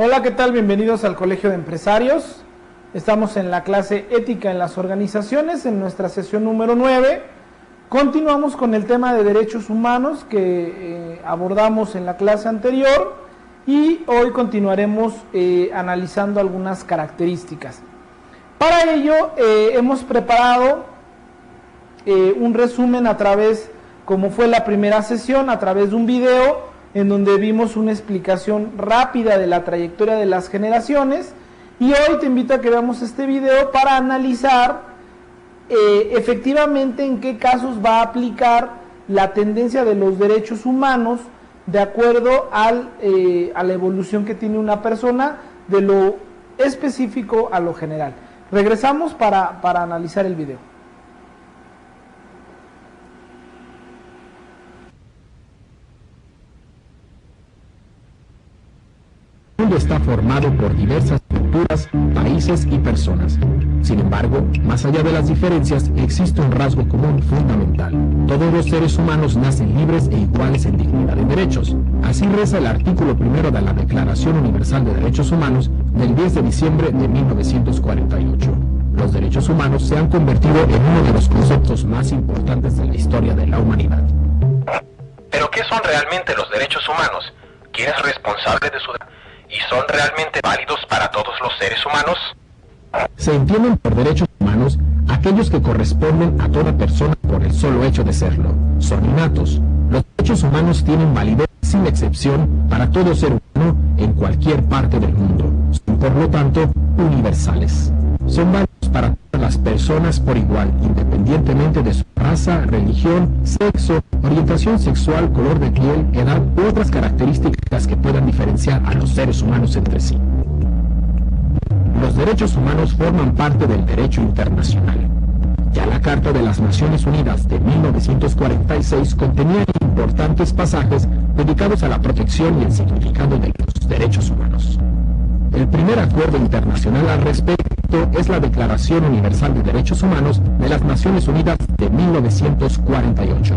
Hola, ¿qué tal? Bienvenidos al Colegio de Empresarios. Estamos en la clase Ética en las Organizaciones, en nuestra sesión número 9. Continuamos con el tema de derechos humanos que abordamos en la clase anterior y hoy continuaremos analizando algunas características. Para ello hemos preparado un resumen a través, como fue la primera sesión, a través de un video en donde vimos una explicación rápida de la trayectoria de las generaciones, y hoy te invito a que veamos este video para analizar efectivamente en qué casos va a aplicar la tendencia de los derechos humanos de acuerdo a la evolución que tiene una persona, de lo específico a lo general. Regresamos para analizar el video. El mundo está formado por diversas culturas, países y personas. Sin embargo, más allá de las diferencias, existe un rasgo común fundamental. Todos los seres humanos nacen libres e iguales en dignidad y derechos. Así reza el artículo primero de la Declaración Universal de Derechos Humanos del 10 de diciembre de 1948. Los derechos humanos se han convertido en uno de los conceptos más importantes de la historia de la humanidad. ¿Pero qué son realmente los derechos humanos? ¿Quién es responsable de su ¿Y son realmente válidos para todos los seres humanos? Se entienden por derechos humanos aquellos que corresponden a toda persona por el solo hecho de serlo. Son innatos. Los derechos humanos tienen validez sin excepción para todo ser humano en cualquier parte del mundo. Son, por lo tanto, universales. Son válidos para todas las personas por igual, independientemente de su raza, religión, sexo, orientación sexual, color de piel, edad u otras características que puedan diferenciar a los seres humanos entre sí. Los derechos humanos forman parte del derecho internacional. Ya la Carta de las Naciones Unidas de 1946 contenía importantes pasajes dedicados a la protección y el significado de los derechos humanos. El primer acuerdo internacional al respecto es la Declaración Universal de Derechos Humanos de las Naciones Unidas de 1948.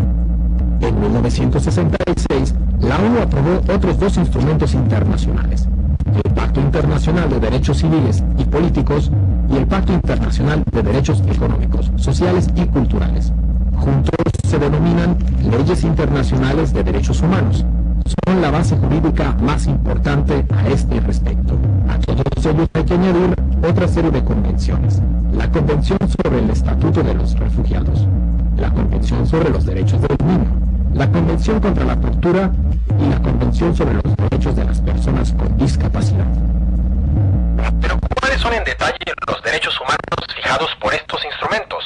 En 1966, la ONU aprobó otros dos instrumentos internacionales: el Pacto Internacional de Derechos Civiles y Políticos y el Pacto Internacional de Derechos Económicos, Sociales y Culturales. Juntos se denominan Leyes Internacionales de Derechos Humanos. Son la base jurídica más importante a este respecto. A todos ellos hay que añadir otra serie de convenciones: la Convención sobre el Estatuto de los Refugiados, la Convención sobre los Derechos del Niño, la Convención contra la Tortura y la Convención sobre los Derechos de las Personas con Discapacidad. ¿Pero cuáles son en detalle los derechos humanos fijados por estos instrumentos?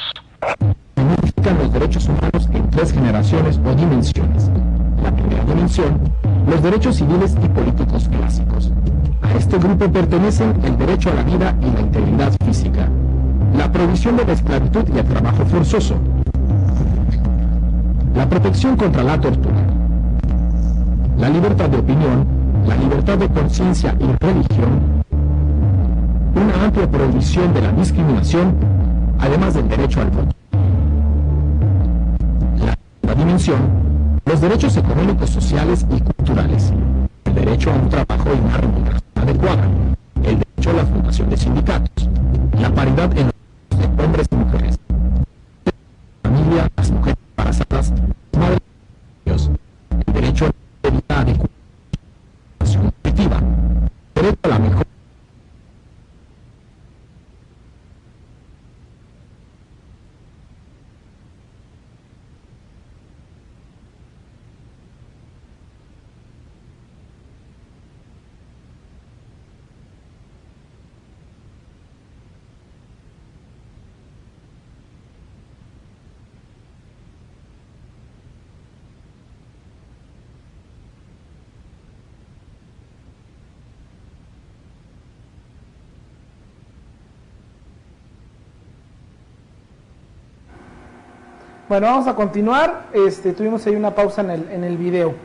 Significan los derechos humanos en tres generaciones o dimensiones. La primera dimensión, los derechos civiles y políticos clásicos. A este grupo pertenecen el derecho a la vida y la integridad física, la prohibición de la esclavitud y el trabajo forzoso, la protección contra la tortura, la libertad de opinión, la libertad de conciencia y religión, una amplia prohibición de la discriminación, además del derecho al voto. La segunda dimensión, los derechos económicos, sociales y culturales, el derecho a un trabajo y una remuneración adecuada, el derecho a la fundación de sindicatos, la paridad en los derechos de hombres y mujeres, la familia, las mujeres embarazadas, las madres y los niños, el derecho a la vida adecuada, la educación efectiva, el derecho a la mejor. Bueno, vamos a continuar. Tuvimos ahí una pausa en el video.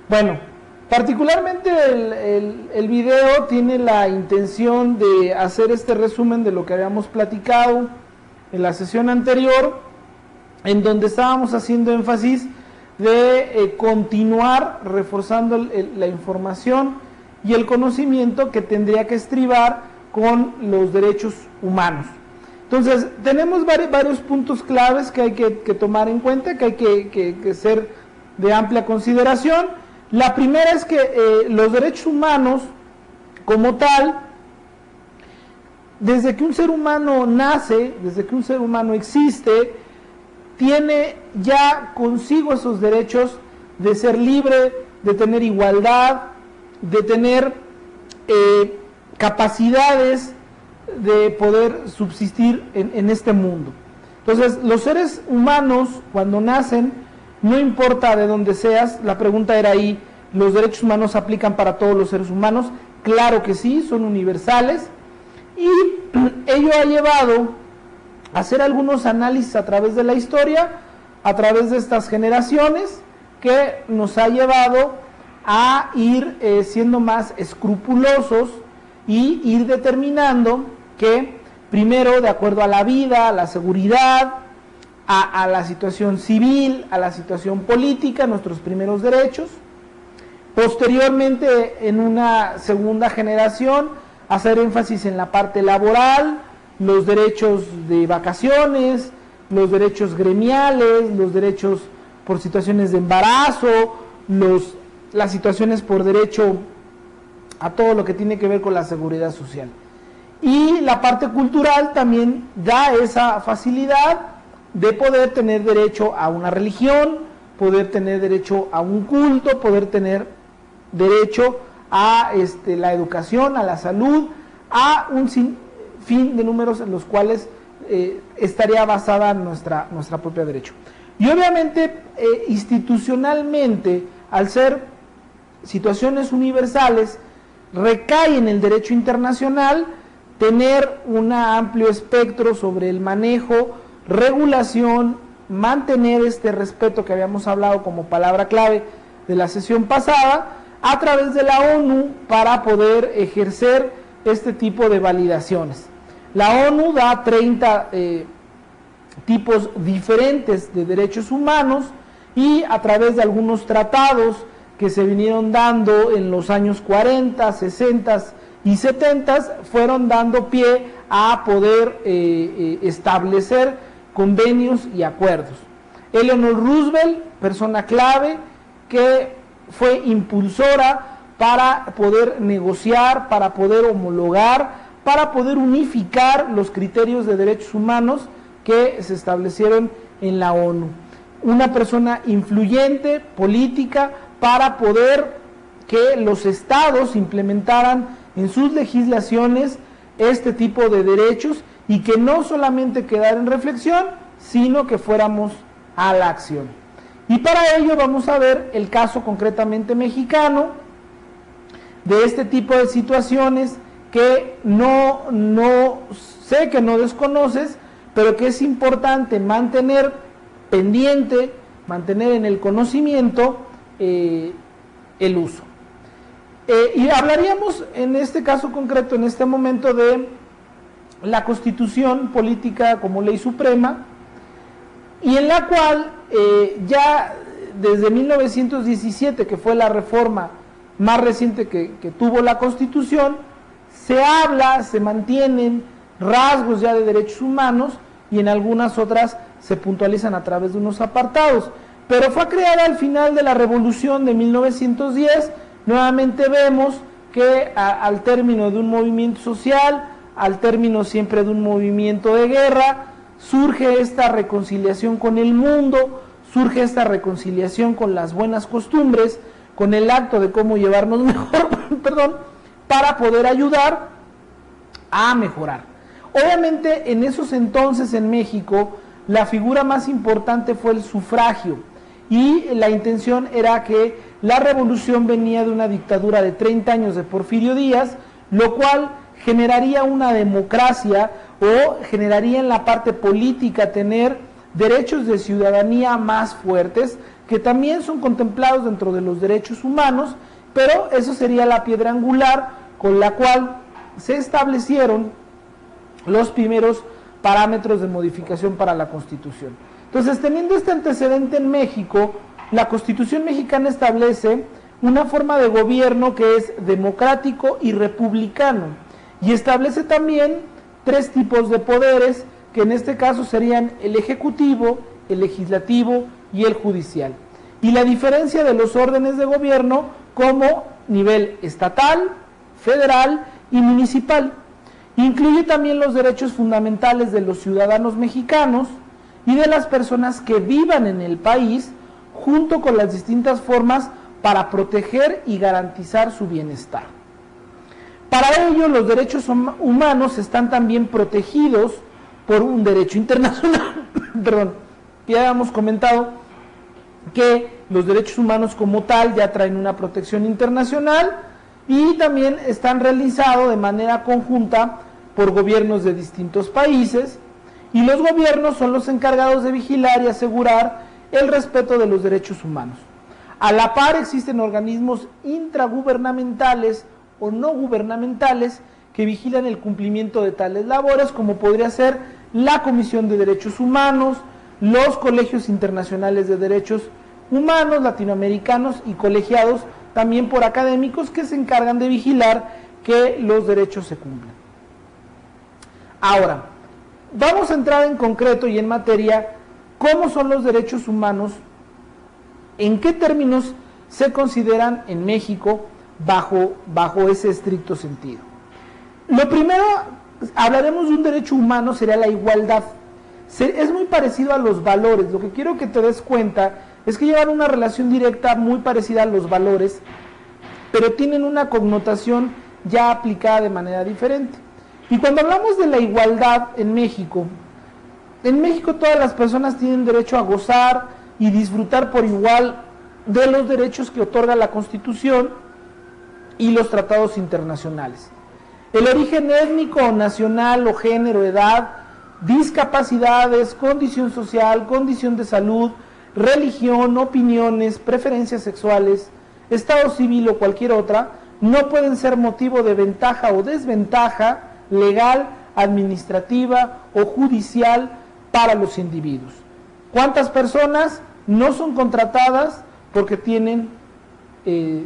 Bueno, particularmente el video tiene la intención de hacer este resumen de lo que habíamos platicado en la sesión anterior, en donde estábamos haciendo énfasis de continuar reforzando la información y el conocimiento que tendría que estribar con los derechos humanos. Entonces, tenemos varios puntos claves que hay que tomar en cuenta, que hay que ser de amplia consideración. La primera es que los derechos humanos, como tal, desde que un ser humano nace, desde que un ser humano existe, tiene ya consigo esos derechos de ser libre, de tener igualdad, de tener capacidades de poder subsistir en este mundo. Entonces, los seres humanos, cuando nacen, no importa de dónde seas, la pregunta era ahí, ¿los derechos humanos se aplican para todos los seres humanos? Claro que sí, son universales, y ello ha llevado a hacer algunos análisis a través de la historia, a través de estas generaciones, que nos ha llevado a ir siendo más escrupulosos y ir determinando que, primero, de acuerdo a la vida, a la seguridad, a la situación civil, a la situación política, nuestros primeros derechos. Posteriormente, en una segunda generación, hacer énfasis en la parte laboral, los derechos de vacaciones, los derechos gremiales, los derechos por situaciones de embarazo, las situaciones por derecho a todo lo que tiene que ver con la seguridad social. Y la parte cultural también da esa facilidad de poder tener derecho a una religión, poder tener derecho a un culto, poder tener derecho a la educación, a la salud, a un sinfín de números en los cuales estaría basada nuestra propia derecho. Y obviamente institucionalmente, al ser situaciones universales, recae en el derecho internacional tener un amplio espectro sobre el manejo, regulación, mantener este respeto que habíamos hablado como palabra clave de la sesión pasada, a través de la ONU para poder ejercer este tipo de validaciones. La ONU da 30 tipos diferentes de derechos humanos y a través de algunos tratados que se vinieron dando en los años 40, 60 y 70 fueron dando pie a poder establecer convenios y acuerdos. Eleanor Roosevelt, persona clave que fue impulsora para poder negociar, para poder homologar, para poder unificar los criterios de derechos humanos que se establecieron en la ONU. Una persona influyente, política, para poder que los estados implementaran en sus legislaciones este tipo de derechos y que no solamente quedara en reflexión, sino que fuéramos a la acción. Y para ello vamos a ver el caso concretamente mexicano de este tipo de situaciones que no sé que no desconoces, pero que es importante mantener pendiente, mantener en el conocimiento el uso. Y hablaríamos en este caso concreto, en este momento, de la Constitución política como ley suprema, y en la cual ya desde 1917, que fue la reforma más reciente que tuvo la Constitución, se habla, se mantienen rasgos ya de derechos humanos y en algunas otras se puntualizan a través de unos apartados. Pero fue creada al final de la Revolución de 1910, nuevamente vemos que al término de un movimiento social, al término siempre de un movimiento de guerra, surge esta reconciliación con el mundo, surge esta reconciliación con las buenas costumbres, con el acto de cómo llevarnos mejor, para poder ayudar a mejorar. Obviamente en esos entonces en México la figura más importante fue el sufragio y la intención era que la revolución venía de una dictadura de 30 años de Porfirio Díaz, lo cual generaría una democracia o generaría en la parte política tener derechos de ciudadanía más fuertes, que también son contemplados dentro de los derechos humanos, pero eso sería la piedra angular con la cual se establecieron los primeros parámetros de modificación para la Constitución. Entonces, teniendo este antecedente en México, la Constitución mexicana establece una forma de gobierno que es democrático y republicano, y establece también 3 tipos de poderes, que en este caso serían el ejecutivo, el legislativo y el judicial. Y la diferencia de los órdenes de gobierno como nivel estatal, federal y municipal. Incluye también los derechos fundamentales de los ciudadanos mexicanos y de las personas que vivan en el país, junto con las distintas formas para proteger y garantizar su bienestar. Para ello, los derechos humanos están también protegidos por un derecho internacional. Perdón, ya habíamos comentado que los derechos humanos como tal ya traen una protección internacional y también están realizados de manera conjunta por gobiernos de distintos países, y los gobiernos son los encargados de vigilar y asegurar el respeto de los derechos humanos. A la par existen organismos intragubernamentales o no gubernamentales que vigilan el cumplimiento de tales labores, como podría ser la Comisión de Derechos Humanos, los colegios internacionales de derechos humanos latinoamericanos y colegiados también por académicos que se encargan de vigilar que los derechos se cumplan. Ahora, vamos a entrar en concreto y en materia cómo son los derechos humanos, en qué términos se consideran en México bajo ese estricto sentido. Lo primero, hablaremos de un derecho humano, sería la igualdad. Es muy parecido a los valores. Lo que quiero que te des cuenta es que llevan una relación directa muy parecida a los valores, pero tienen una connotación ya aplicada de manera diferente. Y cuando hablamos de la igualdad en México todas las personas tienen derecho a gozar y disfrutar por igual de los derechos que otorga la Constitución y los tratados internacionales. El origen étnico, nacional o género, edad, discapacidades, condición social, condición de salud, religión, opiniones, preferencias sexuales, estado civil o cualquier otra, no pueden ser motivo de ventaja o desventaja legal, administrativa o judicial para los individuos. ¿Cuántas personas no son contratadas porque tienen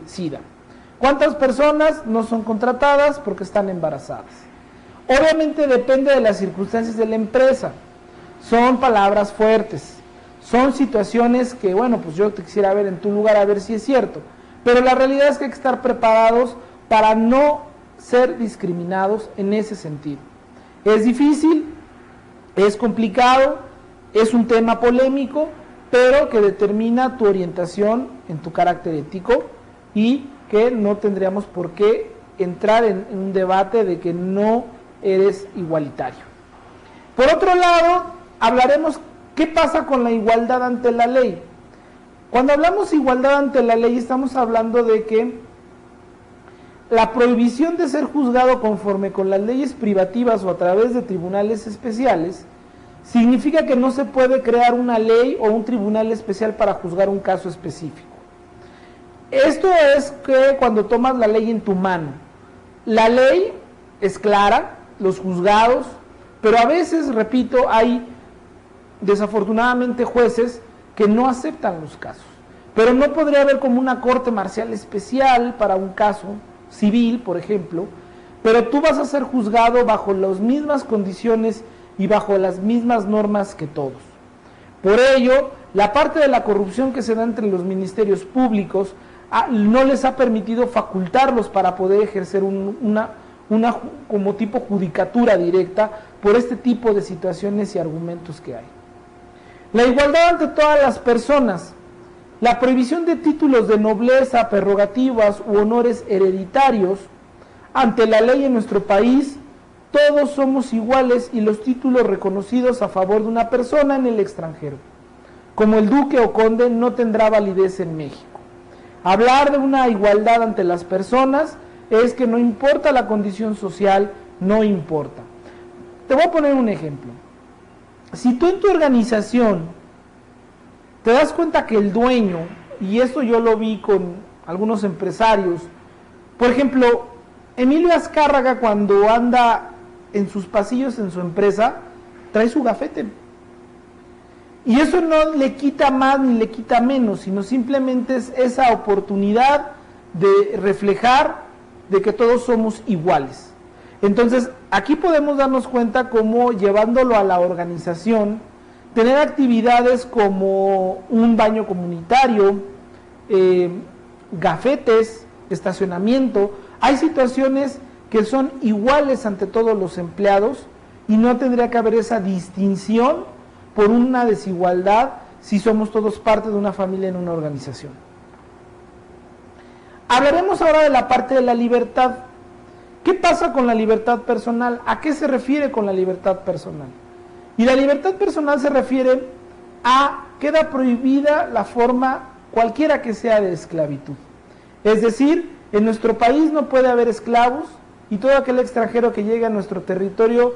SIDA? ¿Cuántas personas no son contratadas porque están embarazadas? Obviamente depende de las circunstancias de la empresa. Son palabras fuertes, son situaciones que, bueno, pues yo te quisiera ver en tu lugar a ver si es cierto, pero la realidad es que hay que estar preparados para no ser discriminados en ese sentido. Es difícil, es complicado, es un tema polémico, pero que determina tu orientación en tu carácter ético y que no tendríamos por qué entrar en un debate de que no eres igualitario. Por otro lado, hablaremos qué pasa con la igualdad ante la ley. Cuando hablamos de igualdad ante la ley, estamos hablando de que la prohibición de ser juzgado conforme con las leyes privativas o a través de tribunales especiales significa que no se puede crear una ley o un tribunal especial para juzgar un caso específico. Esto es que cuando tomas la ley en tu mano, la ley es clara, los juzgados, pero a veces, repito, hay desafortunadamente jueces que no aceptan los casos. Pero no podría haber como una corte marcial especial para un caso civil, por ejemplo, pero tú vas a ser juzgado bajo las mismas condiciones y bajo las mismas normas que todos. Por ello, la parte de la corrupción que se da entre los ministerios públicos no les ha permitido facultarlos para poder ejercer una como tipo judicatura directa por este tipo de situaciones y argumentos que hay. La igualdad ante todas las personas. La prohibición de títulos de nobleza, prerrogativas u honores hereditarios. Ante la ley en nuestro país, todos somos iguales y los títulos reconocidos a favor de una persona en el extranjero, como el duque o conde, no tendrá validez en México. Hablar de una igualdad ante las personas es que no importa la condición social, no importa. Te voy a poner un ejemplo. Si tú en tu organización te das cuenta que el dueño, y esto yo lo vi con algunos empresarios, por ejemplo, Emilio Azcárraga cuando anda en sus pasillos en su empresa, trae su gafete. Y eso no le quita más ni le quita menos, sino simplemente es esa oportunidad de reflejar de que todos somos iguales. Entonces, aquí podemos darnos cuenta cómo, llevándolo a la organización, tener actividades como un baño comunitario, gafetes, estacionamiento, hay situaciones que son iguales ante todos los empleados y no tendría que haber esa distinción por una desigualdad si somos todos parte de una familia en una organización. Hablaremos ahora de la parte de la libertad. ¿Qué pasa con la libertad personal? ¿A qué se refiere con la libertad personal? Y la libertad personal se refiere a queda prohibida la forma cualquiera que sea de esclavitud. Es decir, en nuestro país no puede haber esclavos y todo aquel extranjero que llegue a nuestro territorio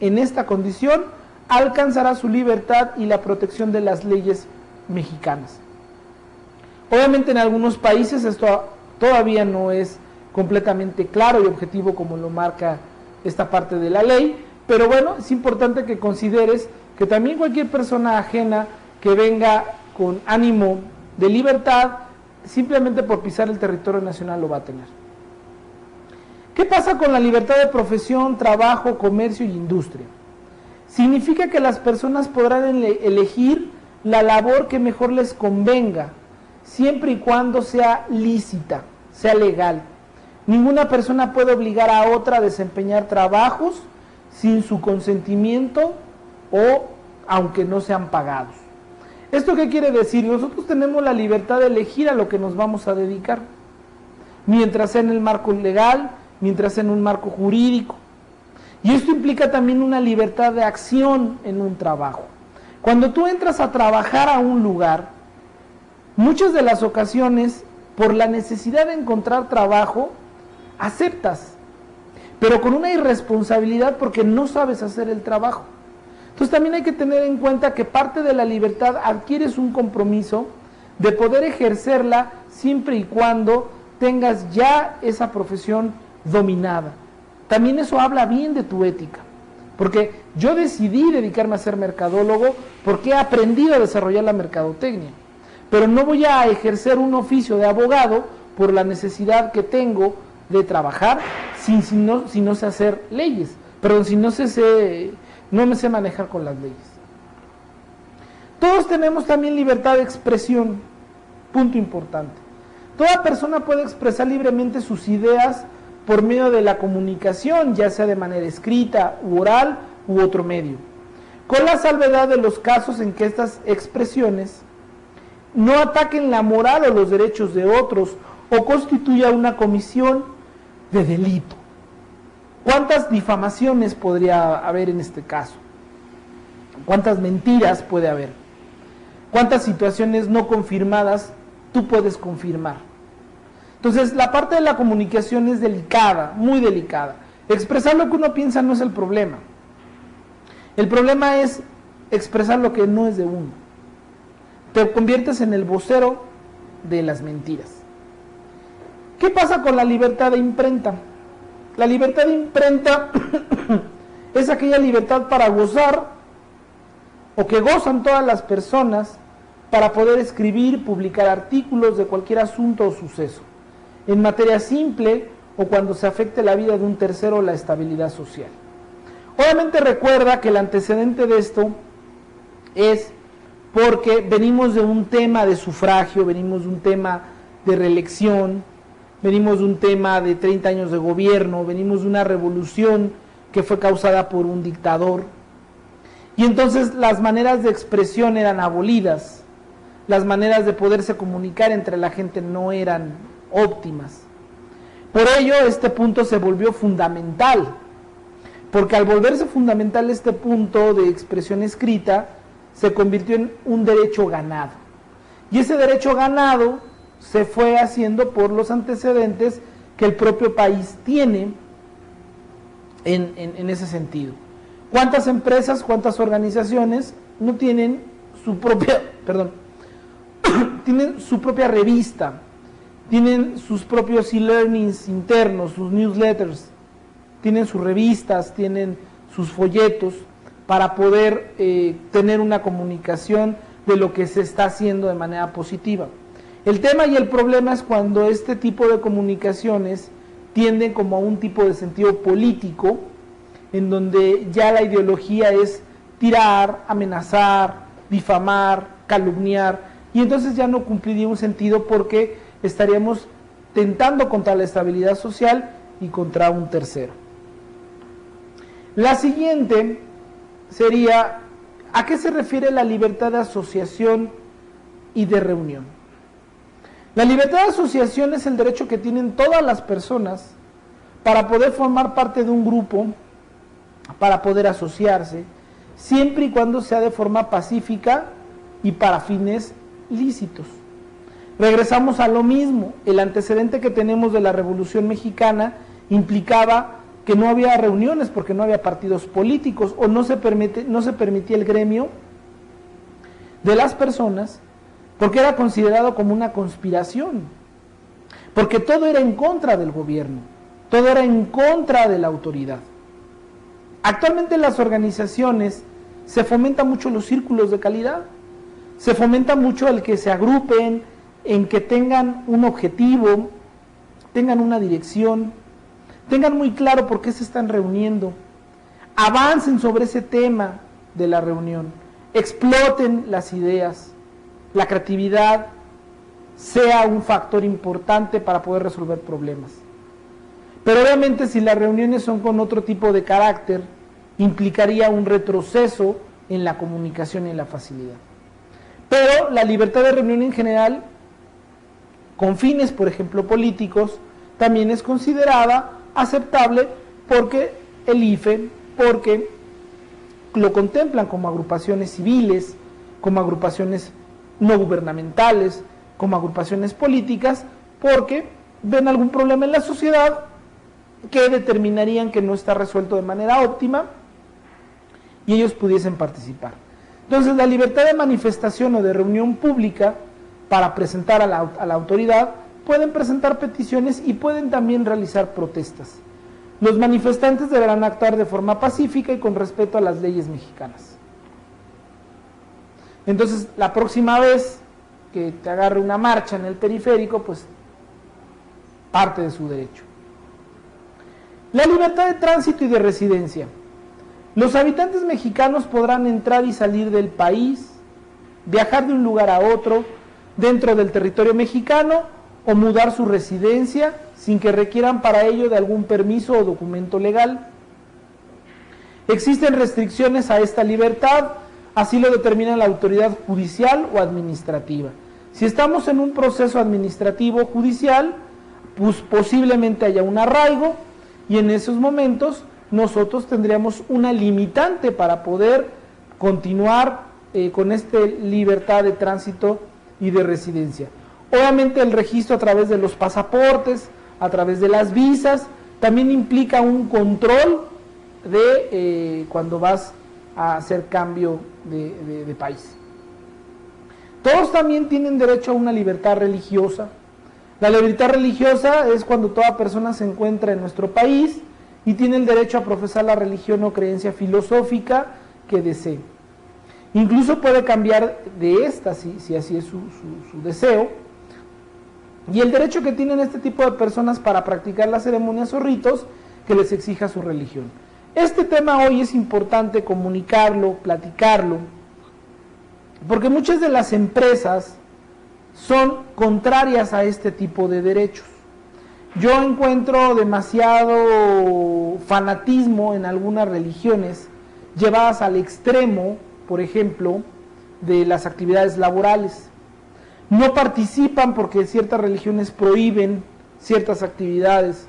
en esta condición alcanzará su libertad y la protección de las leyes mexicanas. Obviamente en algunos países esto todavía no es completamente claro y objetivo como lo marca esta parte de la ley, pero bueno, es importante que consideres que también cualquier persona ajena que venga con ánimo de libertad, simplemente por pisar el territorio nacional lo va a tener. ¿Qué pasa con la libertad de profesión, trabajo, comercio y industria? Significa que las personas podrán elegir la labor que mejor les convenga, siempre y cuando sea lícita, sea legal. Ninguna persona puede obligar a otra a desempeñar trabajos sin su consentimiento o aunque no sean pagados. ¿Esto qué quiere decir? Nosotros tenemos la libertad de elegir a lo que nos vamos a dedicar, mientras sea en el marco legal, mientras sea en un marco jurídico. Y esto implica también una libertad de acción en un trabajo. Cuando tú entras a trabajar a un lugar, muchas de las ocasiones, por la necesidad de encontrar trabajo, aceptas, pero con una irresponsabilidad porque no sabes hacer el trabajo. Entonces también hay que tener en cuenta que parte de la libertad adquieres un compromiso de poder ejercerla siempre y cuando tengas ya esa profesión dominada. También eso habla bien de tu ética, porque yo decidí dedicarme a ser mercadólogo porque he aprendido a desarrollar la mercadotecnia, pero no voy a ejercer un oficio de abogado por la necesidad que tengo de trabajar si no sé hacer leyes, perdón, si no me sé manejar con las leyes. Todos tenemos también libertad de expresión, punto importante. Toda persona puede expresar libremente sus ideas por medio de la comunicación, ya sea de manera escrita u oral u otro medio, con la salvedad de los casos en que estas expresiones no ataquen la moral o los derechos de otros o constituya una comisión de delito. ¿Cuántas difamaciones podría haber en este caso? ¿Cuántas mentiras puede haber? ¿Cuántas situaciones no confirmadas tú puedes confirmar? Entonces, la parte de la comunicación es delicada, muy delicada. Expresar lo que uno piensa no es el problema. El problema es expresar lo que no es de uno. Te conviertes en el vocero de las mentiras. ¿Qué pasa con la libertad de imprenta? La libertad de imprenta es aquella libertad para gozar, o que gozan todas las personas, para poder escribir, publicar artículos de cualquier asunto o suceso, en materia simple o cuando se afecte la vida de un tercero o la estabilidad social. Obviamente recuerda que el antecedente de esto es porque venimos de un tema de sufragio, venimos de un tema de reelección, venimos de un tema de 30 años de gobierno, venimos de una revolución que fue causada por un dictador. Y entonces las maneras de expresión eran abolidas, las maneras de poderse comunicar entre la gente no eran óptimas. Por ello este punto se volvió fundamental, porque al volverse fundamental este punto de expresión escrita, se convirtió en un derecho ganado. Y ese derecho ganado se fue haciendo por los antecedentes que el propio país tiene en ese sentido. ¿Cuántas empresas, cuántas organizaciones no tienen su propia, tienen su propia revista, tienen sus propios e-learnings internos, sus newsletters, tienen sus revistas, tienen sus folletos para poder tener una comunicación de lo que se está haciendo de manera positiva? El tema y el problema es cuando este tipo de comunicaciones tienden como a un tipo de sentido político, en donde ya la ideología es tirar, amenazar, difamar, calumniar, y entonces ya no cumpliría un sentido porque estaríamos tentando contra la estabilidad social y contra un tercero. La siguiente sería, ¿a qué se refiere la libertad de asociación y de reunión? La libertad de asociación es el derecho que tienen todas las personas para poder formar parte de un grupo, para poder asociarse, siempre y cuando sea de forma pacífica y para fines lícitos. Regresamos a lo mismo, el antecedente que tenemos de la Revolución Mexicana implicaba que no había reuniones porque no había partidos políticos o no se permitía el gremio de las personas porque era considerado como una conspiración, porque todo era en contra del gobierno, todo era en contra de la autoridad. Actualmente en las organizaciones se fomenta mucho los círculos de calidad, se fomenta mucho el que se agrupen, en que tengan un objetivo, tengan una dirección, tengan muy claro por qué se están reuniendo, avancen sobre ese tema de la reunión, exploten las ideas, la creatividad sea un factor importante para poder resolver problemas. Pero obviamente si las reuniones son con otro tipo de carácter, implicaría un retroceso en la comunicación y en la facilidad. Pero la libertad de reunión en general, con fines, por ejemplo, políticos, también es considerada aceptable porque el IFE, porque lo contemplan como agrupaciones civiles, como agrupaciones no gubernamentales, como agrupaciones políticas, porque ven algún problema en la sociedad que determinarían que no está resuelto de manera óptima y ellos pudiesen participar. Entonces la libertad de manifestación o de reunión pública para presentar a la autoridad, pueden presentar peticiones y pueden también realizar protestas. Los manifestantes deberán actuar de forma pacífica y con respeto a las leyes mexicanas. Entonces, la próxima vez que te agarre una marcha en el periférico, pues parte de su derecho. La libertad de tránsito y de residencia. Los habitantes mexicanos podrán entrar y salir del país, viajar de un lugar a otro, dentro del territorio mexicano o mudar su residencia sin que requieran para ello de algún permiso o documento legal. Existen restricciones a esta libertad, así lo determina la autoridad judicial o administrativa. Si estamos en un proceso administrativo judicial, pues posiblemente haya un arraigo y en esos momentos nosotros tendríamos una limitante para poder continuar con esta libertad de tránsito y de residencia. Obviamente el registro a través de los pasaportes, a través de las visas, también implica un control de cuando vas a hacer cambio de país. Todos también tienen derecho a una libertad religiosa. La libertad religiosa es cuando toda persona se encuentra en nuestro país y tiene el derecho a profesar la religión o creencia filosófica que desee. Incluso puede cambiar de esta si así es su deseo. Y el derecho que tienen este tipo de personas para practicar las ceremonias o ritos que les exija su religión. Este tema hoy es importante comunicarlo, platicarlo, porque muchas de las empresas son contrarias a este tipo de derechos. Yo encuentro demasiado fanatismo en algunas religiones llevadas al extremo, por ejemplo, de las actividades laborales. No participan porque ciertas religiones prohíben ciertas actividades,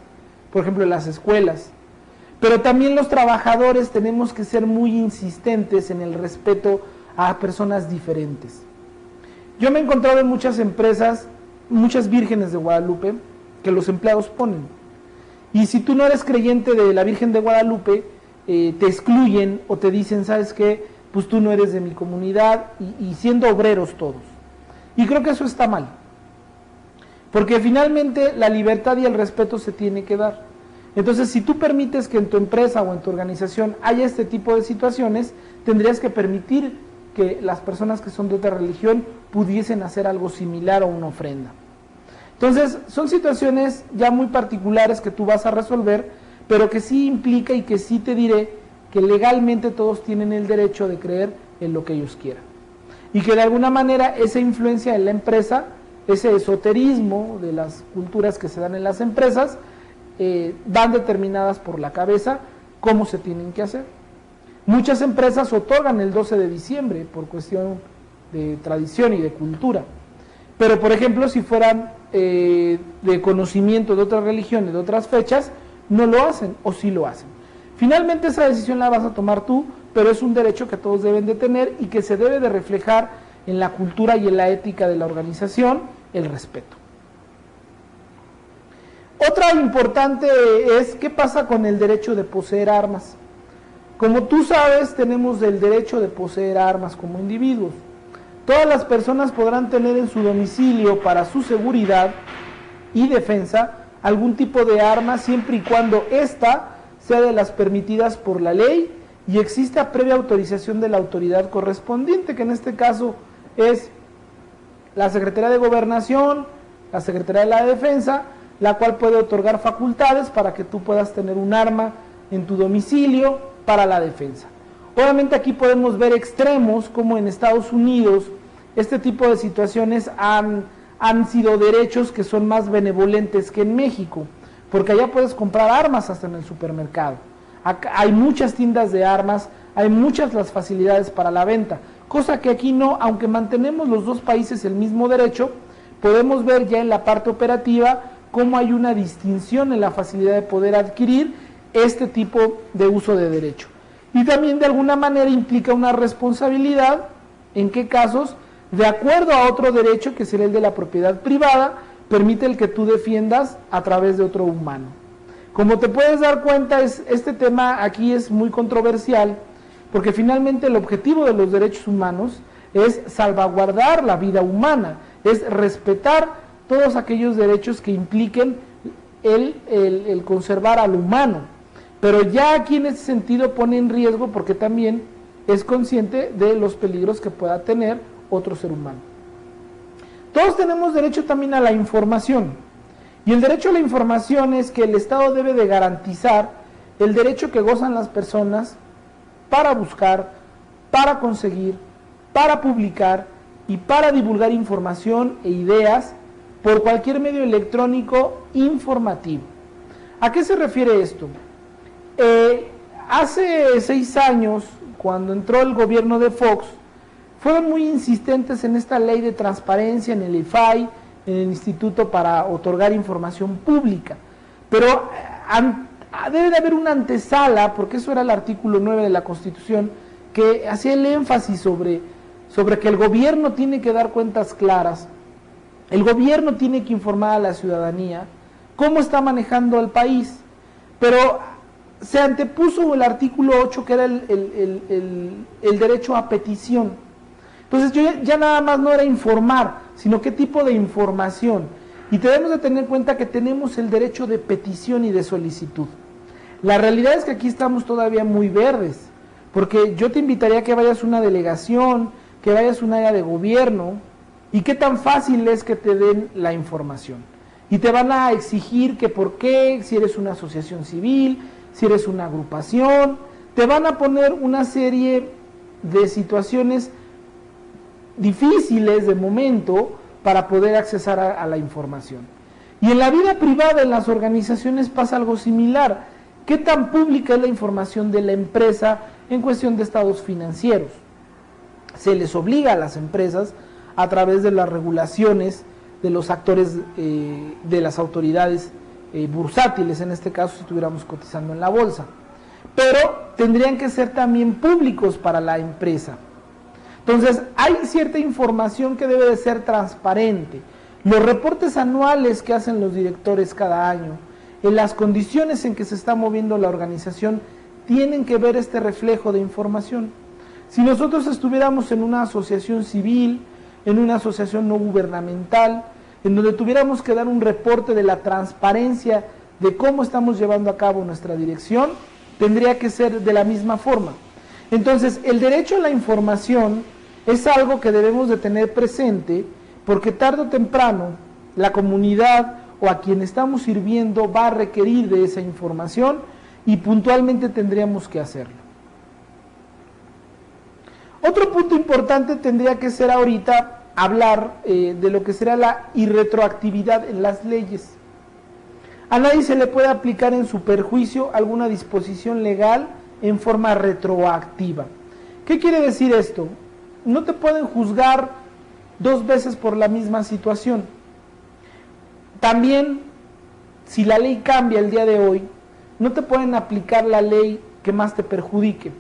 por ejemplo en las escuelas. Pero también los trabajadores tenemos que ser muy insistentes en el respeto a personas diferentes. Yo me he encontrado en muchas empresas, muchas vírgenes de Guadalupe, que los empleados ponen. Y si tú no eres creyente de la Virgen de Guadalupe, te excluyen o te dicen, ¿sabes qué? Pues tú no eres de mi comunidad, y siendo obreros todos. Y creo que eso está mal. Porque finalmente la libertad y el respeto se tiene que dar. Entonces, si tú permites que en tu empresa o en tu organización haya este tipo de situaciones, tendrías que permitir que las personas que son de otra religión pudiesen hacer algo similar o una ofrenda. Entonces, son situaciones ya muy particulares que tú vas a resolver, pero que sí implica y que sí te diré que legalmente todos tienen el derecho de creer en lo que ellos quieran. Y que de alguna manera esa influencia en la empresa, ese esoterismo de las culturas que se dan en las empresas, van determinadas por la cabeza cómo se tienen que hacer. Muchas empresas otorgan el 12 de diciembre por cuestión de tradición y de cultura. Pero, por ejemplo, si fueran de conocimiento de otras religiones, de otras fechas, no lo hacen o sí lo hacen. Finalmente esa decisión la vas a tomar tú, pero es un derecho que todos deben de tener y que se debe de reflejar en la cultura y en la ética de la organización, el respeto. Otra importante es qué pasa con el derecho de poseer armas. Como tú sabes, tenemos el derecho de poseer armas como individuos. Todas las personas podrán tener en su domicilio para su seguridad y defensa algún tipo de arma siempre y cuando ésta sea de las permitidas por la ley y exista previa autorización de la autoridad correspondiente, que en este caso es la Secretaría de Gobernación, la Secretaría de la Defensa, la cual puede otorgar facultades para que tú puedas tener un arma en tu domicilio para la defensa. Obviamente aquí podemos ver extremos como en Estados Unidos este tipo de situaciones han sido derechos que son más benevolentes que en México, porque allá puedes comprar armas hasta en el supermercado. Acá hay muchas tiendas de armas, hay muchas las facilidades para la venta, cosa que aquí no, aunque mantenemos los dos países el mismo derecho, podemos ver ya en la parte operativa cómo hay una distinción en la facilidad de poder adquirir este tipo de uso de derecho. Y también de alguna manera implica una responsabilidad, en qué casos, de acuerdo a otro derecho que sería el de la propiedad privada, permite el que tú defiendas a través de otro humano. Como te puedes dar cuenta, este tema aquí es muy controversial, porque finalmente el objetivo de los derechos humanos es salvaguardar la vida humana, es respetar todos aquellos derechos que impliquen el conservar al humano. Pero ya aquí en ese sentido pone en riesgo porque también es consciente de los peligros que pueda tener otro ser humano. Todos tenemos derecho también a la información, y el derecho a la información es que el Estado debe de garantizar el derecho que gozan las personas para buscar, para conseguir, para publicar y para divulgar información e ideas por cualquier medio electrónico informativo. ¿A qué se refiere esto? Hace 6 años, cuando entró el gobierno de Fox, fueron muy insistentes en esta ley de transparencia en el IFAI, en el Instituto para otorgar información pública, pero debe de haber una antesala, porque eso era el artículo 9 de la Constitución, que hacía el énfasis sobre que el gobierno tiene que dar cuentas claras, el gobierno tiene que informar a la ciudadanía cómo está manejando el país, pero se antepuso el artículo 8, que era el derecho a petición. Entonces ya nada más no era informar, sino qué tipo de información. Y debemos de tener en cuenta que tenemos el derecho de petición y de solicitud. La realidad es que aquí estamos todavía muy verdes, porque yo te invitaría a que vayas a una delegación, que vayas a un área de gobierno, y qué tan fácil es que te den la información. Y te van a exigir que por qué, si eres una asociación civil, si eres una agrupación, te van a poner una serie de situaciones difíciles de momento para poder accesar a la información. Y en la vida privada, en las organizaciones, pasa algo similar. ¿Qué tan pública es la información de la empresa en cuestión de estados financieros? Se les obliga a las empresas a través de las regulaciones de los actores, de las autoridades bursátiles, en este caso si estuviéramos cotizando en la bolsa, pero tendrían que ser también públicos para la empresa. Entonces hay cierta información que debe de ser transparente. Los reportes anuales que hacen los directores cada año, en las condiciones en que se está moviendo la organización, tienen que ver este reflejo de información. Si nosotros estuviéramos en una asociación civil, en una asociación no gubernamental, en donde tuviéramos que dar un reporte de la transparencia de cómo estamos llevando a cabo nuestra dirección, tendría que ser de la misma forma. Entonces, el derecho a la información es algo que debemos de tener presente, porque tarde o temprano la comunidad o a quien estamos sirviendo va a requerir de esa información y puntualmente tendríamos que hacerlo. Otro punto importante tendría que ser ahorita hablar de lo que será la irretroactividad en las leyes. A nadie se le puede aplicar en su perjuicio alguna disposición legal en forma retroactiva. ¿Qué quiere decir esto? No te pueden juzgar 2 veces por la misma situación. También, si la ley cambia el día de hoy, no te pueden aplicar la ley que más te perjudique.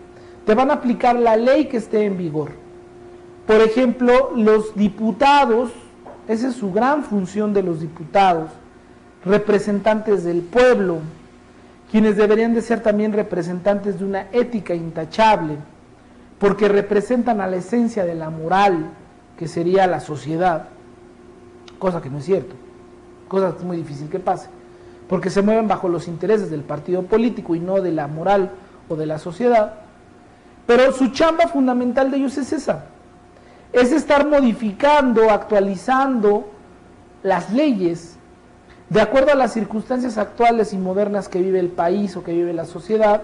Te van a aplicar la ley que esté en vigor. Por ejemplo, los diputados, esa es su gran función de los diputados, representantes del pueblo, quienes deberían de ser también representantes de una ética intachable, porque representan a la esencia de la moral, que sería la sociedad, cosa que no es cierto, cosa que es muy difícil que pase, porque se mueven bajo los intereses del partido político y no de la moral o de la sociedad. Pero su chamba fundamental de ellos es esa, es estar modificando, actualizando las leyes de acuerdo a las circunstancias actuales y modernas que vive el país o que vive la sociedad,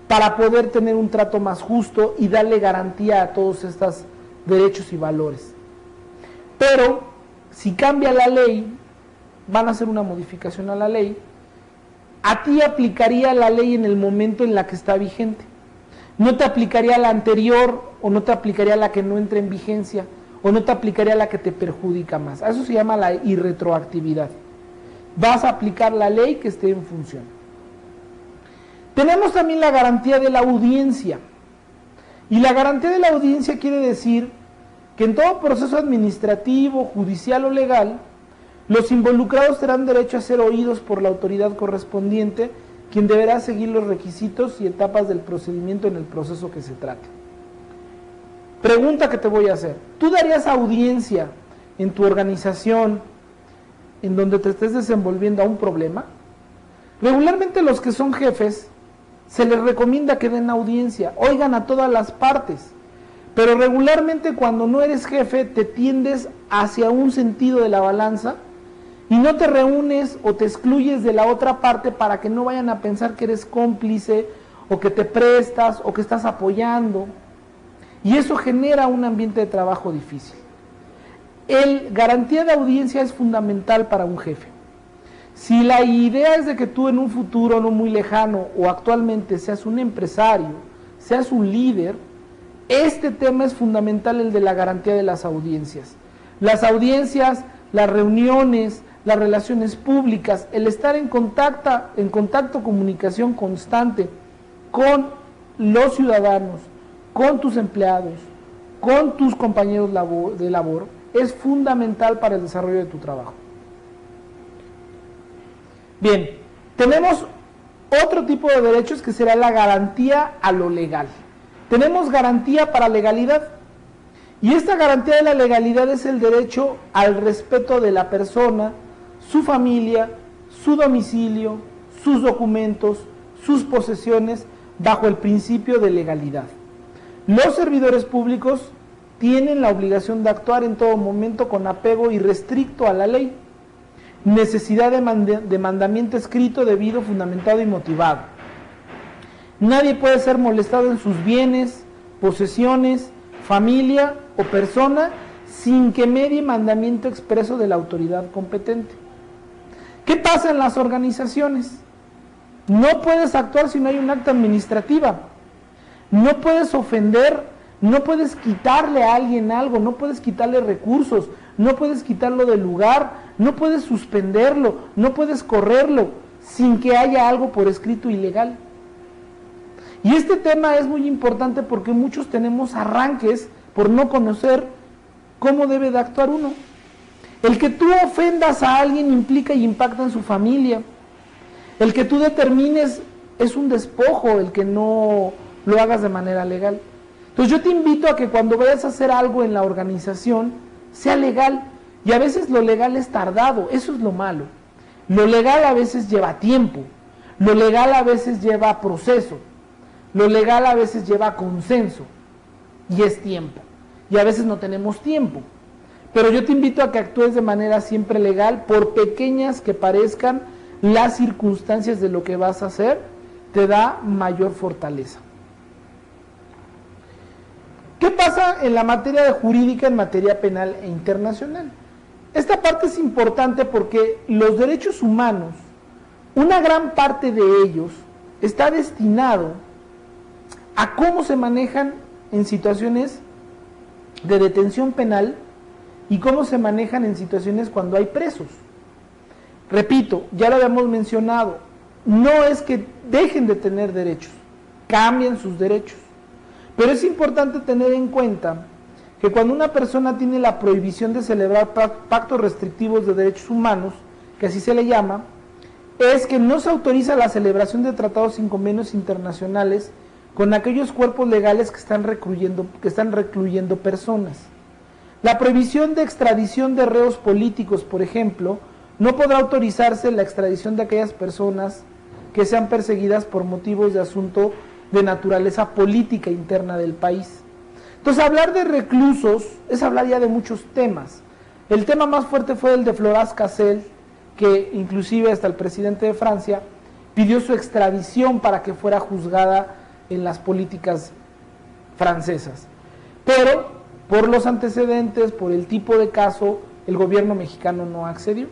para poder tener un trato más justo y darle garantía a todos estos derechos y valores. Pero si cambia la ley, van a hacer una modificación a la ley, a ti aplicaría la ley en el momento en la que está vigente. No te aplicaría la anterior, o no te aplicaría la que no entra en vigencia, o no te aplicaría la que te perjudica más. A eso se llama la irretroactividad. Vas a aplicar la ley que esté en función. Tenemos también la garantía de la audiencia. Y la garantía de la audiencia quiere decir que en todo proceso administrativo, judicial o legal, los involucrados tendrán derecho a ser oídos por la autoridad correspondiente, quien deberá seguir los requisitos y etapas del procedimiento en el proceso que se trate. Pregunta que te voy a hacer: ¿tú darías audiencia en tu organización en donde te estés desenvolviendo a un problema? Regularmente los que son jefes se les recomienda que den audiencia, oigan a todas las partes, pero regularmente cuando no eres jefe te tiendes hacia un sentido de la balanza y no te reúnes o te excluyes de la otra parte para que no vayan a pensar que eres cómplice o que te prestas o que estás apoyando, y eso genera un ambiente de trabajo difícil. El garantía de audiencia es fundamental para un jefe. Si la idea es de que tú en un futuro no muy lejano o actualmente seas un empresario, seas un líder, este tema es fundamental, el de la garantía de las audiencias. Las audiencias, las reuniones, las relaciones públicas, el estar en contacto, comunicación constante con los ciudadanos, con tus empleados, con tus compañeros de labor, es fundamental para el desarrollo de tu trabajo. Bien, tenemos otro tipo de derechos que será la garantía a lo legal. Tenemos garantía para legalidad, y esta garantía de la legalidad es el derecho al respeto de la persona, su familia, su domicilio, sus documentos, sus posesiones, bajo el principio de legalidad. Los servidores públicos tienen la obligación de actuar en todo momento con apego irrestricto a la ley, necesidad de mandamiento escrito, debido, fundamentado y motivado. Nadie puede ser molestado en sus bienes, posesiones, familia o persona sin que medie mandamiento expreso de la autoridad competente. ¿Qué pasa en las organizaciones? No puedes actuar si no hay un acta administrativa. No puedes ofender, no puedes quitarle a alguien algo, no puedes quitarle recursos, no puedes quitarlo del lugar, no puedes suspenderlo, no puedes correrlo sin que haya algo por escrito ilegal. Y este tema es muy importante porque muchos tenemos arranques por no conocer cómo debe de actuar uno. El que tú ofendas a alguien implica y impacta en su familia. El que tú determines es un despojo, el que no lo hagas de manera legal. Entonces yo te invito a que cuando vayas a hacer algo en la organización, sea legal. Y a veces lo legal es tardado, eso es lo malo. Lo legal a veces lleva tiempo, lo legal a veces lleva proceso, lo legal a veces lleva consenso, y es tiempo. y a veces no tenemos tiempo. Pero yo te invito a que actúes de manera siempre legal, por pequeñas que parezcan las circunstancias de lo que vas a hacer, te da mayor fortaleza. ¿Qué pasa en la materia de jurídica, en materia penal e internacional? Esta parte es importante porque los derechos humanos, una gran parte de ellos está destinado a cómo se manejan en situaciones de detención penal y cómo se manejan en situaciones cuando hay presos. Repito, ya lo habíamos mencionado, no es que dejen de tener derechos, cambian sus derechos. Pero es importante tener en cuenta que cuando una persona tiene la prohibición de celebrar pactos restrictivos de derechos humanos, que así se le llama, es que no se autoriza la celebración de tratados y convenios internacionales con aquellos cuerpos legales que están recluyendo personas. La prohibición de extradición de reos políticos, por ejemplo, no podrá autorizarse la extradición de aquellas personas que sean perseguidas por motivos de asunto de naturaleza política interna del país. Entonces, hablar de reclusos es hablar ya de muchos temas. El tema más fuerte fue el de Floras Cassel, que inclusive hasta el presidente de Francia pidió su extradición para que fuera juzgada en las políticas francesas. Pero, por los antecedentes, por el tipo de caso, el gobierno mexicano no accedió.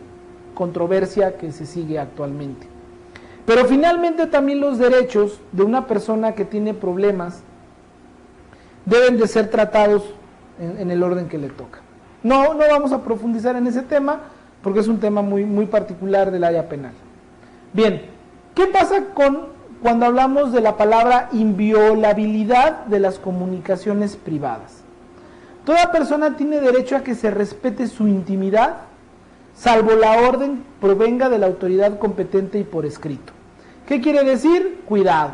Controversia que se sigue actualmente. Pero finalmente también los derechos de una persona que tiene problemas deben de ser tratados en el orden que le toca. No vamos a profundizar en ese tema porque es un tema muy particular del área penal. Bien, ¿qué pasa cuando hablamos de la palabra inviolabilidad de las comunicaciones privadas? Toda persona tiene derecho a que se respete su intimidad, salvo la orden provenga de la autoridad competente y por escrito. ¿Qué quiere decir? Cuidado.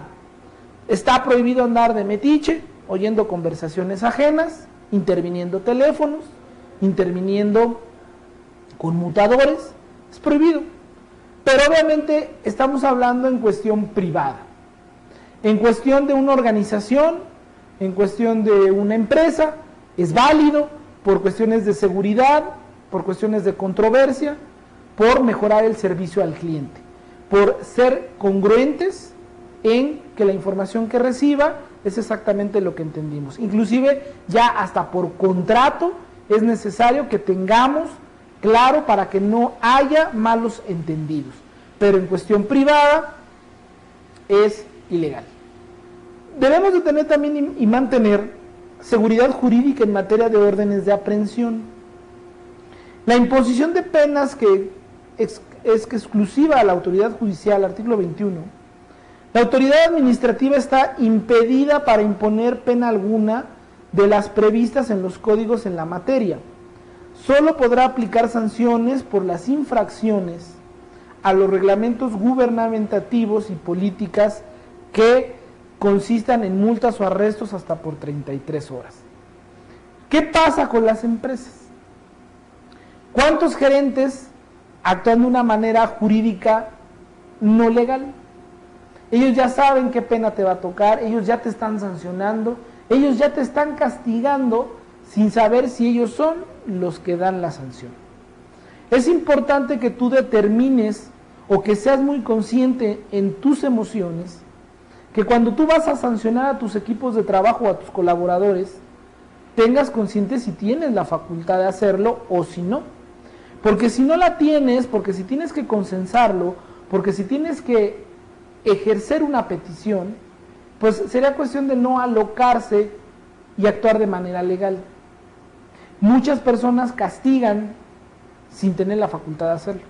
Está prohibido andar de metiche, oyendo conversaciones ajenas, interviniendo teléfonos, interviniendo conmutadores. Es prohibido. Pero obviamente estamos hablando en cuestión privada. En cuestión de una organización, en cuestión de una empresa, es válido por cuestiones de seguridad, por cuestiones de controversia, por mejorar el servicio al cliente, por ser congruentes en que la información que reciba es exactamente lo que entendimos. Inclusive ya hasta por contrato es necesario que tengamos claro para que no haya malos entendidos, pero en cuestión privada es ilegal. Debemos de tener también y mantener seguridad jurídica en materia de órdenes de aprehensión. La imposición de penas que es exclusiva a la autoridad judicial, artículo 21, la autoridad administrativa está impedida para imponer pena alguna de las previstas en los códigos en la materia. Solo podrá aplicar sanciones por las infracciones a los reglamentos gubernamentativos y políticas que consistan en multas o arrestos hasta por 33 horas. ¿Qué pasa con las empresas? ¿Cuántos gerentes actúan de una manera jurídica no legal? Ellos ya saben qué pena te va a tocar, ellos ya te están sancionando, ellos ya te están castigando sin saber si ellos son los que dan la sanción. Es importante que tú determines o que seas muy consciente en tus emociones, que cuando tú vas a sancionar a tus equipos de trabajo o a tus colaboradores, tengas consciente si tienes la facultad de hacerlo o si no. Porque si no la tienes, porque si tienes que consensarlo, porque si tienes que ejercer una petición, pues sería cuestión de no alocarse y actuar de manera legal. Muchas personas castigan sin tener la facultad de hacerlo.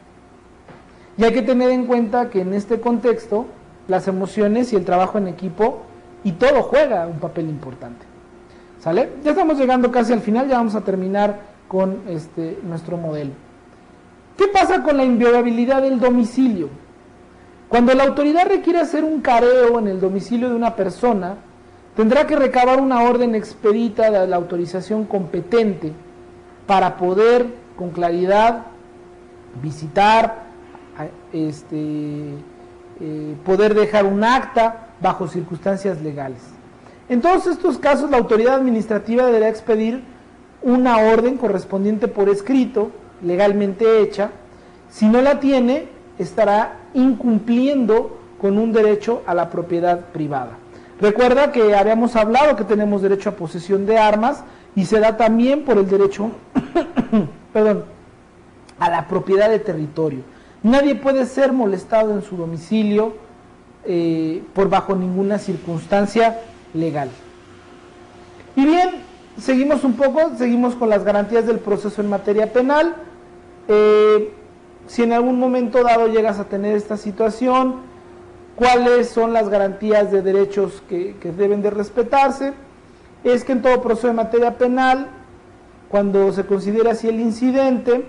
Y hay que tener en cuenta que en este contexto, las emociones y el trabajo en equipo y todo juega un papel importante. ¿Sale? Ya estamos llegando casi al final, ya vamos a terminar con nuestro modelo. ¿Qué pasa con la inviolabilidad del domicilio? Cuando la autoridad requiere hacer un careo en el domicilio de una persona, tendrá que recabar una orden expedita de la autorización competente para poder con claridad visitar, poder dejar un acta bajo circunstancias legales. En todos estos casos, la autoridad administrativa deberá expedir una orden correspondiente por escrito, legalmente hecha. Si no la tiene, estará incumpliendo con un derecho a la propiedad privada. Recuerda que habíamos hablado que tenemos derecho a posesión de armas y se da también por el derecho a la propiedad de territorio. Nadie puede ser molestado en su domicilio por bajo ninguna circunstancia legal. Y bien, seguimos con las garantías del proceso en materia penal. Si en algún momento dado llegas a tener esta situación, ¿cuáles son las garantías de derechos que deben de respetarse? Es que en todo proceso de materia penal, cuando se considera así el incidente,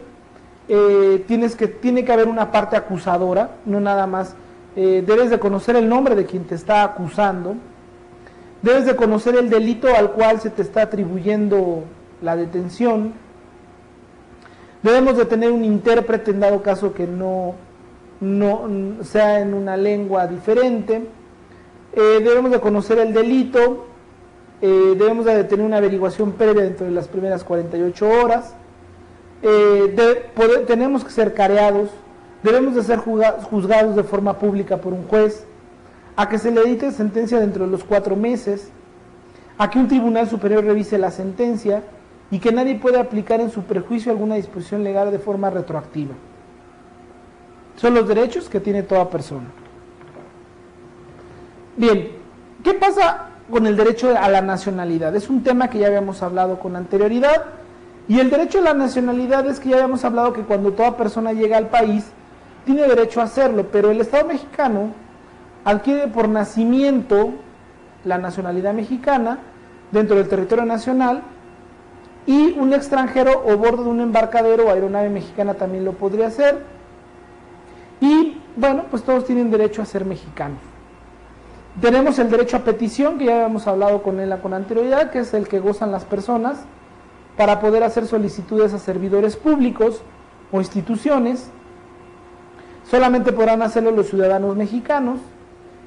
tiene que haber una parte acusadora, no nada más. Debes de conocer el nombre de quien te está acusando, debes de conocer el delito al cual se te está atribuyendo la detención, debemos de tener un intérprete en dado caso que no sea en una lengua diferente, debemos de conocer el delito, debemos de tener una averiguación previa dentro de las primeras 48 horas, tenemos que ser careados, debemos de ser juzgados de forma pública por un juez, a que se le dicte sentencia dentro de los 4 meses, a que un tribunal superior revise la sentencia y que nadie puede aplicar en su perjuicio alguna disposición legal de forma retroactiva. Son los derechos que tiene toda persona. Bien, ¿qué pasa con el derecho a la nacionalidad? Es un tema que ya habíamos hablado con anterioridad, y el derecho a la nacionalidad es que ya habíamos hablado que cuando toda persona llega al país, tiene derecho a hacerlo, pero el Estado mexicano adquiere por nacimiento la nacionalidad mexicana dentro del territorio nacional, y un extranjero o bordo de un embarcadero o aeronave mexicana también lo podría hacer, y bueno, pues todos tienen derecho a ser mexicanos. Tenemos el derecho a petición, que ya habíamos hablado con él con anterioridad, que es el que gozan las personas para poder hacer solicitudes a servidores públicos o instituciones. Solamente podrán hacerlo los ciudadanos mexicanos,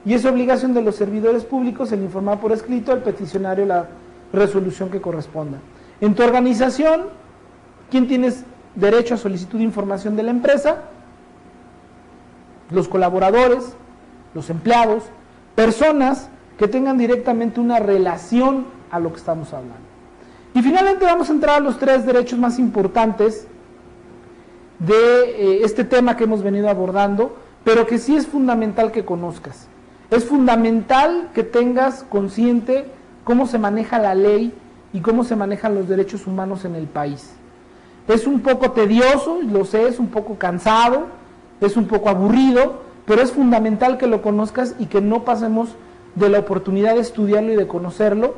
y es obligación de los servidores públicos el informar por escrito al peticionario la resolución que corresponda. En tu organización, ¿quién tienes derecho a solicitud de información de la empresa? Los colaboradores, los empleados, personas que tengan directamente una relación a lo que estamos hablando. Y finalmente vamos a entrar a los 3 derechos más importantes de este tema que hemos venido abordando, pero que sí es fundamental que conozcas. Es fundamental que tengas consciente cómo se maneja la ley y cómo se manejan los derechos humanos en el país. Es un poco tedioso, lo sé, es un poco cansado, es un poco aburrido, pero es fundamental que lo conozcas y que no pasemos de la oportunidad de estudiarlo y de conocerlo,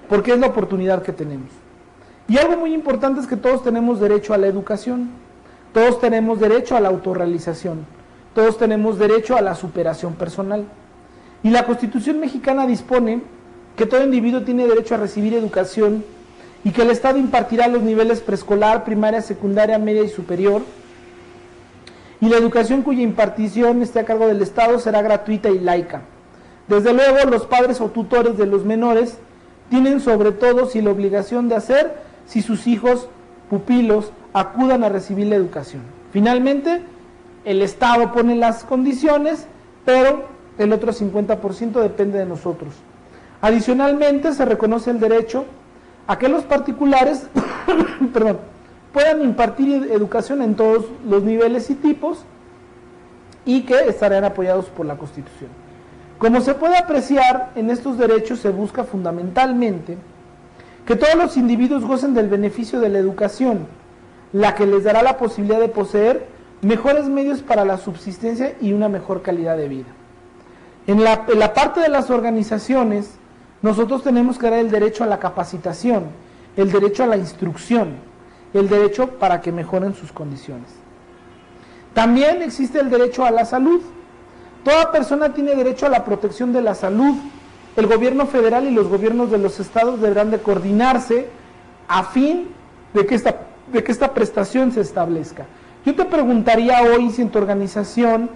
porque es la oportunidad que tenemos. Y algo muy importante es que todos tenemos derecho a la educación, todos tenemos derecho a la autorrealización, todos tenemos derecho a la superación personal. Y la Constitución mexicana dispone que todo individuo tiene derecho a recibir educación y que el Estado impartirá los niveles preescolar, primaria, secundaria, media y superior. Y la educación cuya impartición esté a cargo del Estado será gratuita y laica. Desde luego, los padres o tutores de los menores tienen sobre todo la obligación de hacer si sus hijos pupilos acudan a recibir la educación. Finalmente, el Estado pone las condiciones, pero el otro 50% depende de nosotros. Adicionalmente, se reconoce el derecho a que los particulares puedan impartir educación en todos los niveles y tipos, y que estarán apoyados por la Constitución. Como se puede apreciar, en estos derechos se busca fundamentalmente que todos los individuos gocen del beneficio de la educación, la que les dará la posibilidad de poseer mejores medios para la subsistencia y una mejor calidad de vida. En la parte de las organizaciones, nosotros tenemos que dar el derecho a la capacitación, el derecho a la instrucción, el derecho para que mejoren sus condiciones. También existe el derecho a la salud. Toda persona tiene derecho a la protección de la salud. El gobierno federal y los gobiernos de los estados deberán de coordinarse a fin de que esta prestación se establezca. Yo te preguntaría hoy si en tu organización,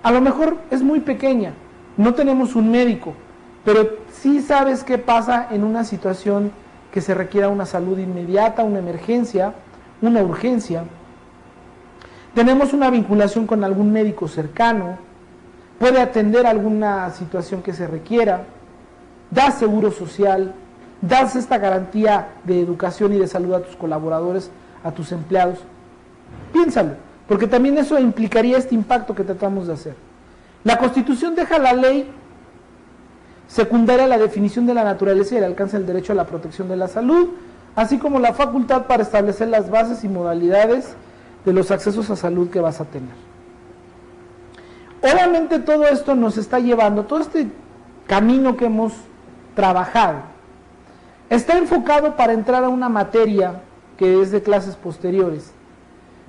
a lo mejor es muy pequeña, no tenemos un médico, pero sí sabes qué pasa en una situación que se requiera una salud inmediata, una emergencia, una urgencia. Tenemos una vinculación con algún médico cercano, puede atender alguna situación que se requiera, das seguro social, das esta garantía de educación y de salud a tus colaboradores, a tus empleados. Piénsalo, porque también eso implicaría este impacto que tratamos de hacer. La Constitución deja la ley secundaria la definición de la naturaleza y el alcance del derecho a la protección de la salud, así como la facultad para establecer las bases y modalidades de los accesos a salud que vas a tener. Obviamente todo esto nos está llevando, todo este camino que hemos trabajado, está enfocado para entrar a una materia que es de clases posteriores,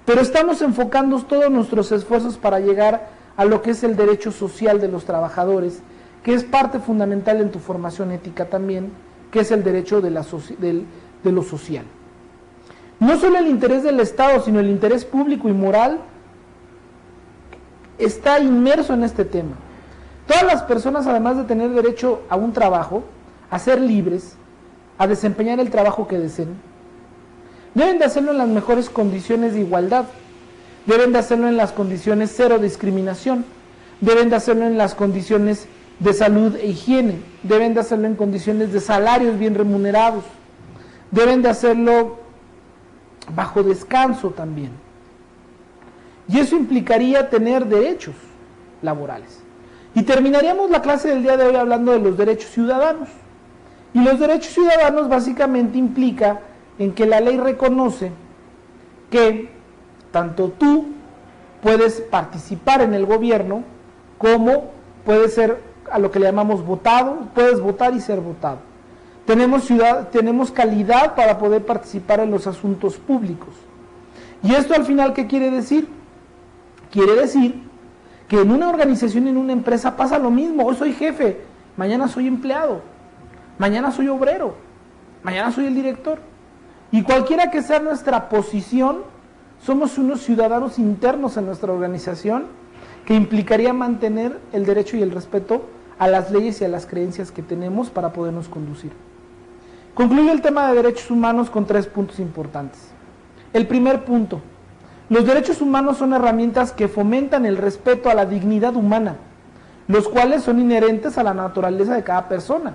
pero estamos enfocando todos nuestros esfuerzos para llegar a lo que es el derecho social de los trabajadores, que es parte fundamental en tu formación ética también, que es el derecho de lo social. No solo el interés del Estado, sino el interés público y moral está inmerso en este tema. Todas las personas, además de tener derecho a un trabajo, a ser libres, a desempeñar el trabajo que deseen, deben de hacerlo en las mejores condiciones de igualdad, deben de hacerlo en las condiciones cero discriminación, deben de hacerlo en las condiciones de salud e higiene, deben de hacerlo en condiciones de salarios bien remunerados, deben de hacerlo bajo descanso también. Y eso implicaría tener derechos laborales. Y terminaríamos la clase del día de hoy hablando de los derechos ciudadanos. Y los derechos ciudadanos básicamente implica en que la ley reconoce que tanto tú puedes participar en el gobierno como puedes ser a lo que le llamamos votado, puedes votar y ser votado. Tenemos calidad para poder participar en los asuntos públicos. ¿Y esto al final qué quiere decir? Quiere decir que en una organización, en una empresa pasa lo mismo. Hoy soy jefe, mañana soy empleado, mañana soy obrero, mañana soy el director. Y cualquiera que sea nuestra posición, somos unos ciudadanos internos en nuestra organización que implicaría mantener el derecho y el respeto a las leyes y a las creencias que tenemos para podernos conducir. Concluyo el tema de derechos humanos con 3 puntos importantes. El primer punto: los derechos humanos son herramientas que fomentan el respeto a la dignidad humana, los cuales son inherentes a la naturaleza de cada persona,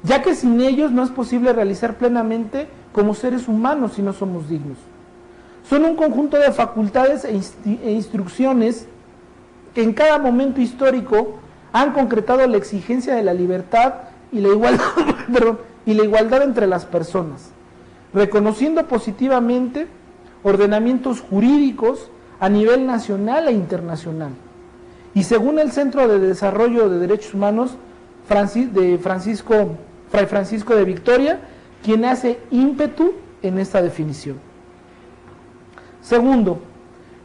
ya que sin ellos no es posible realizar plenamente como seres humanos si no somos dignos. Son un conjunto de facultades e instrucciones que en cada momento histórico han concretado la exigencia de la libertad y la igualdad entre las personas, reconociendo positivamente ordenamientos jurídicos a nivel nacional e internacional. Y según el Centro de Desarrollo de Derechos Humanos, Fray Francisco de Victoria, quien hace ímpetu en esta definición. Segundo,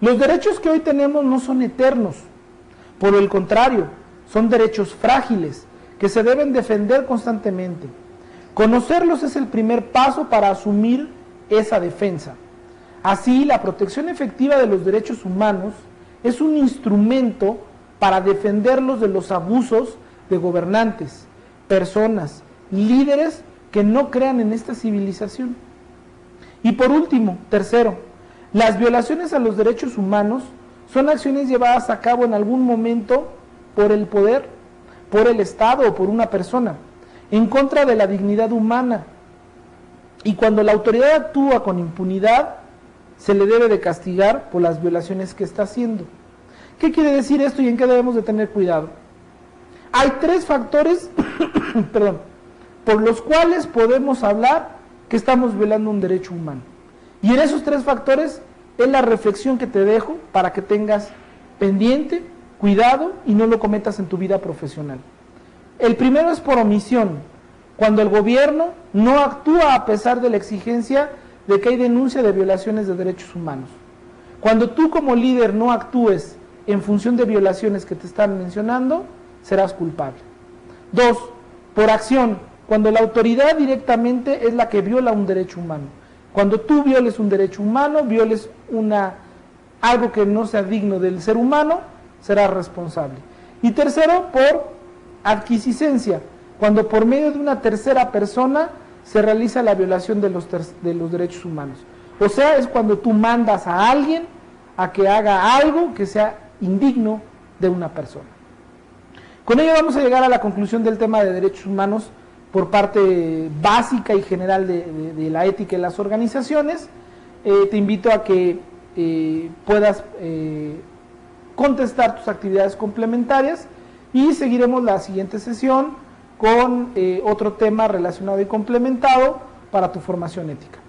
los derechos que hoy tenemos no son eternos, por el contrario, son derechos frágiles que se deben defender constantemente. Conocerlos es el primer paso para asumir esa defensa. Así, la protección efectiva de los derechos humanos es un instrumento para defenderlos de los abusos de gobernantes, personas, líderes que no crean en esta civilización. Y por último, tercero, las violaciones a los derechos humanos son acciones llevadas a cabo en algún momento por el poder, por el Estado o por una persona, en contra de la dignidad humana. Y cuando la autoridad actúa con impunidad, se le debe de castigar por las violaciones que está haciendo. ¿Qué quiere decir esto y en qué debemos de tener cuidado? Hay 3 factores por los cuales podemos hablar que estamos violando un derecho humano. Y en esos 3 factores es la reflexión que te dejo para que tengas pendiente, cuidado y no lo cometas en tu vida profesional. El primero es por omisión, cuando el gobierno no actúa a pesar de la exigencia de que hay denuncia de violaciones de derechos humanos. Cuando tú como líder no actúes en función de violaciones que te están mencionando, serás culpable. 2, por acción, cuando la autoridad directamente es la que viola un derecho humano. Cuando tú violes un derecho humano, violes algo que no sea digno del ser humano, serás responsable. Y tercero, por adquisicencia, cuando por medio de una tercera persona se realiza la violación de los derechos humanos. O sea, es cuando tú mandas a alguien a que haga algo que sea indigno de una persona. Con ello vamos a llegar a la conclusión del tema de derechos humanos por parte básica y general de la ética en las organizaciones. Te invito a que puedas contestar tus actividades complementarias y seguiremos la siguiente sesión con otro tema relacionado y complementado para tu formación ética.